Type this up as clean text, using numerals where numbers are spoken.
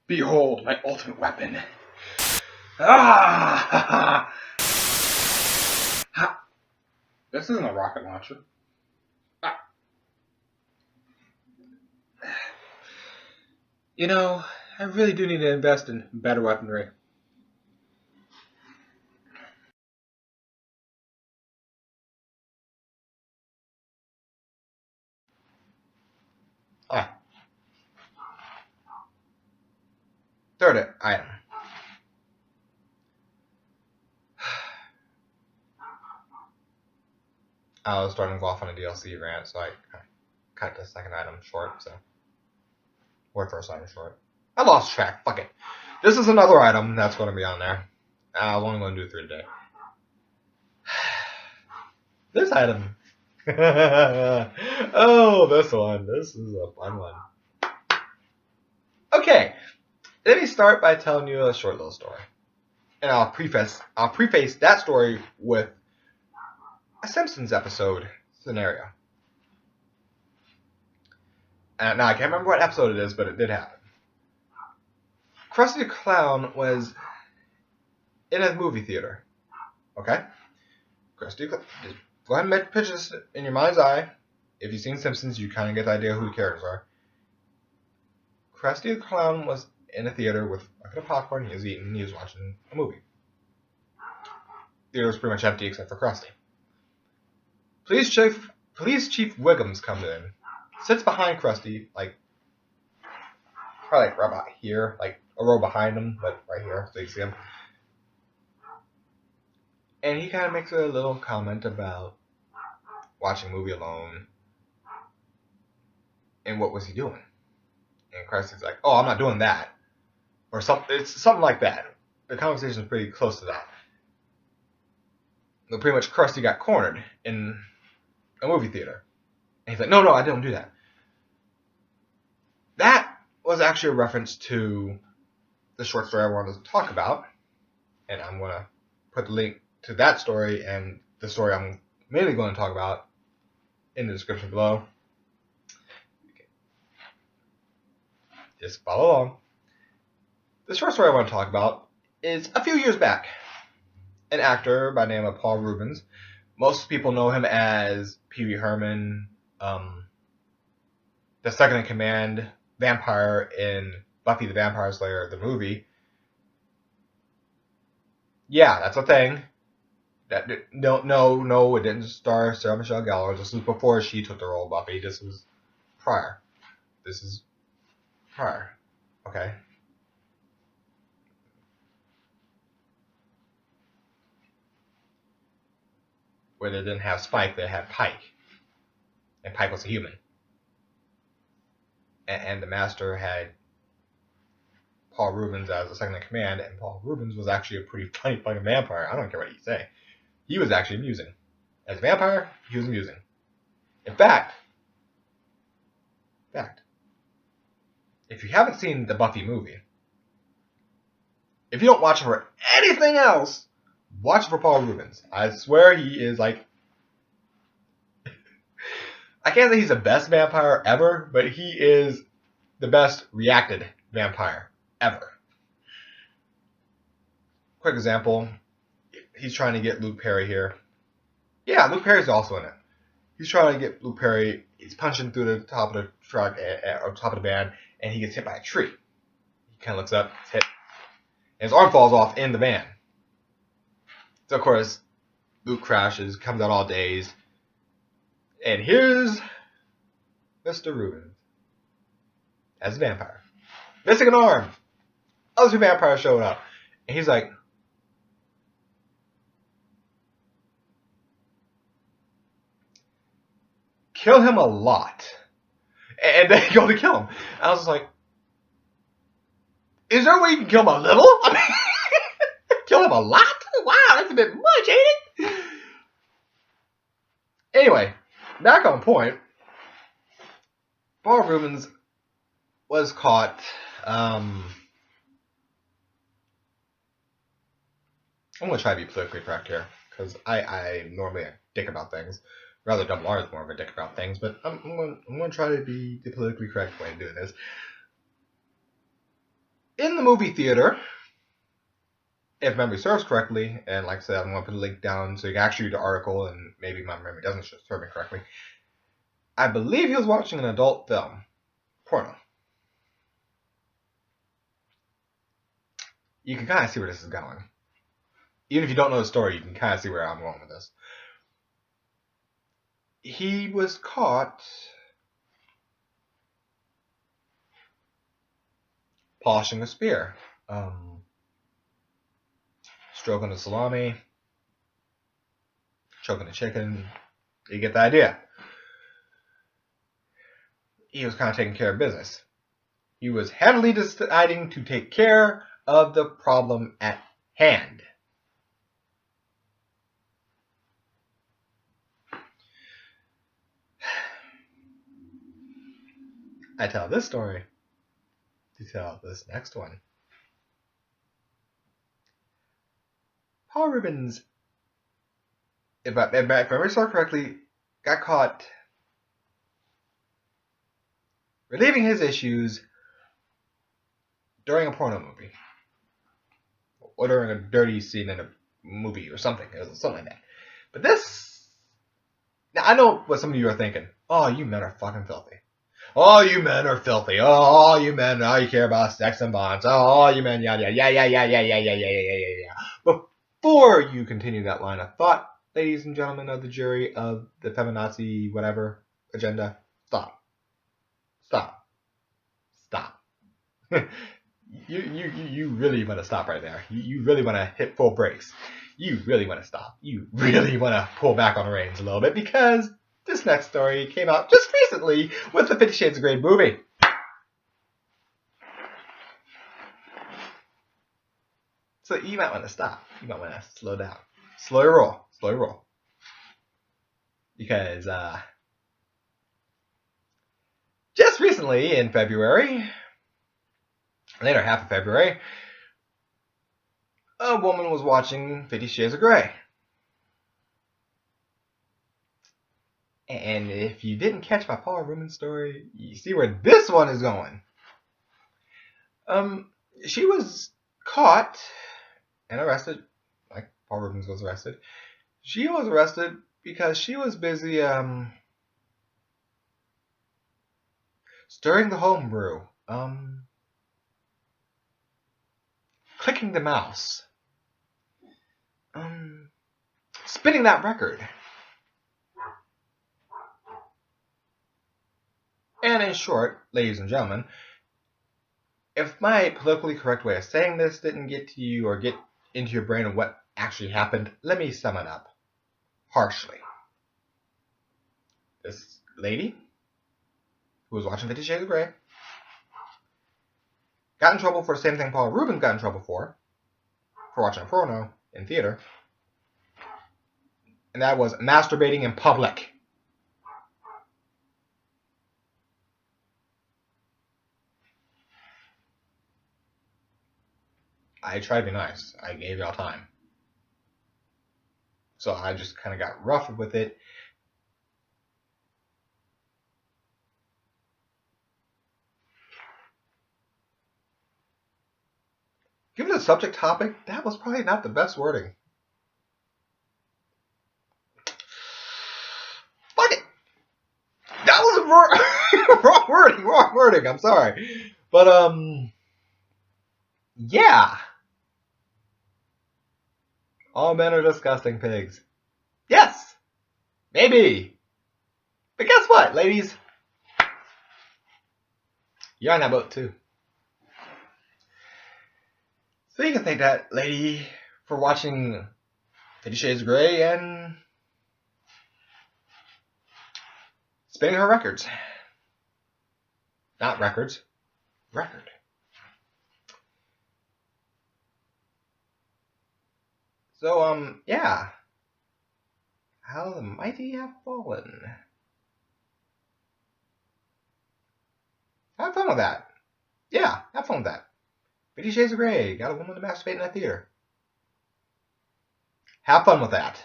Behold my ultimate weapon. Ah! Ha! This isn't a rocket launcher. Ah. You know, I really do need to invest in better weaponry. Ah. Third item. I was starting off on a DLC rant, so I cut the second item short, so. Or first item short. I lost track. Fuck it. This is another item that's going to be on there. I was only going to do 3 today. This item. Oh, this one. This is a fun one. Okay. Let me start by telling you a short little story. And I'll preface that story with a Simpsons episode scenario. Now, I can't remember what episode it is, but it did happen. Krusty the Clown was in a movie theater. Okay? Krusty the Clown. Just go ahead and picture this in your mind's eye. If you've seen Simpsons, you kind of get the idea who the characters are. Krusty the Clown was in a theater with a bucket of popcorn. He was eating. He was watching a movie. The theater was pretty much empty except for Krusty. Police Chief Wiggums comes in, sits behind Krusty, probably right about here, like a row behind him, but right here, so you see him. And he kind of makes a little comment about watching a movie alone, and what was he doing? And Krusty's like, "Oh, I'm not doing that," or something. It's something like that. The conversation is pretty close to that. But pretty much, Krusty got cornered in a movie theater. And he's like, no, I didn't do that. That was actually a reference to the short story I wanted to talk about. And I'm going to put the link to that story and the story I'm mainly going to talk about in the description below. Just follow along. The short story I want to talk about is a few years back. An actor by the name of Paul Reubens. Most people know him as Pee Wee Herman, the second-in-command vampire in Buffy the Vampire Slayer, the movie. Yeah, that's a thing. No, it didn't star Sarah Michelle Gellar. This was before she took the role of Buffy. This was prior. Okay. Where they didn't have Spike, they had Pike. And Pike was a human. And the Master had Paul Reubens as the second in command, and Paul Reubens was actually a pretty funny fucking vampire. I don't care what you say. He was actually amusing. As a vampire, he was amusing. In fact, if you haven't seen the Buffy movie, if you don't watch it for anything else, watch it for Paul Reubens. I swear he is like... I can't say he's the best vampire ever, but he is the best reacted vampire ever. Quick example. He's trying to get Luke Perry here. Yeah, Luke Perry's also in it. He's trying to get Luke Perry. He's punching through the top of the truck, or top of the van, and he gets hit by a tree. He kind of looks up, gets hit, and his arm falls off in the van. So, of course, Luke crashes, comes out all dazed. And here's Mr. Reubens as a vampire. Missing an arm. Other 2 vampires showed up. And he's like, kill him a lot. And they go to kill him. And I was just like, is there a way you can kill him a little? I mean, kill him a lot? Wow, that's a bit much, ain't it? Anyway, back on point. Paul Reubens was caught. I'm going to try to be politically correct here, because I normally a dick about things. Rather, Double R is more of a dick about things, but I'm going to try to be the politically correct way of doing this. in the movie theater, if memory serves correctly, and like I said, I'm going to put a link down so you can actually read the article, and maybe my memory doesn't serve me correctly. I believe he was watching an adult film. Porno. You can kind of see where this is going. Even if you don't know the story, you can kind of see where I'm going with this. He was caught polishing a spear. Stroking the salami. Choking the chicken. You get the idea. He was kind of taking care of business. He was handily deciding to take care of the problem at hand. I tell this story to tell this next one. Paul Reubens, if I remember correctly, got caught relieving his issues during a porno movie. Or during a dirty scene in a movie or something. It was something like that. But this... Now, I know what some of you are thinking. Oh, you men are fucking filthy. Oh, you men are filthy. Oh, you men, all you care about sex and bonds. Oh, you men, yada, yada, yeah. Before you continue that line of thought, ladies and gentlemen of the jury of the feminazi whatever agenda, stop. You really want to stop right there. You really want to hit full brakes. You really want to stop. You really want to pull back on the reins a little bit, because this next story came out just recently with the 50 Shades of Grey movie. So you might want to stop. You might want to slow down. Slow your roll. Because just recently in February, later half of February, a woman was watching 50 Shades of Grey. And if you didn't catch my Paul Reubens story, you see where this one is going. She was caught and arrested, like Paul Reubens was arrested. She was arrested because she was busy stirring the home brew, clicking the mouse, spinning that record. And in short, ladies and gentlemen, if my politically correct way of saying this didn't get to you or get into your brain of what actually happened, let me sum it up harshly. This lady who was watching 50 Shades of Grey got in trouble for the same thing Paul Reubens got in trouble for watching a porno in theater, and that was masturbating in public. I tried to be nice. I gave y'all time. So I just kind of got rough with it. Given the subject topic, that was probably not the best wording. Fuck it! That was wrong wording. I'm sorry. But, yeah. All men are disgusting pigs. Yes! Maybe. But guess what, ladies? You're on that boat too. So you can thank that lady for watching 50 Shades of Grey and spinning her records. Not records. Record. So, yeah. How the mighty have fallen. Have fun with that. Yeah, have fun with that. 50 Shades of Grey. Got a woman to masturbate in a theater. Have fun with that.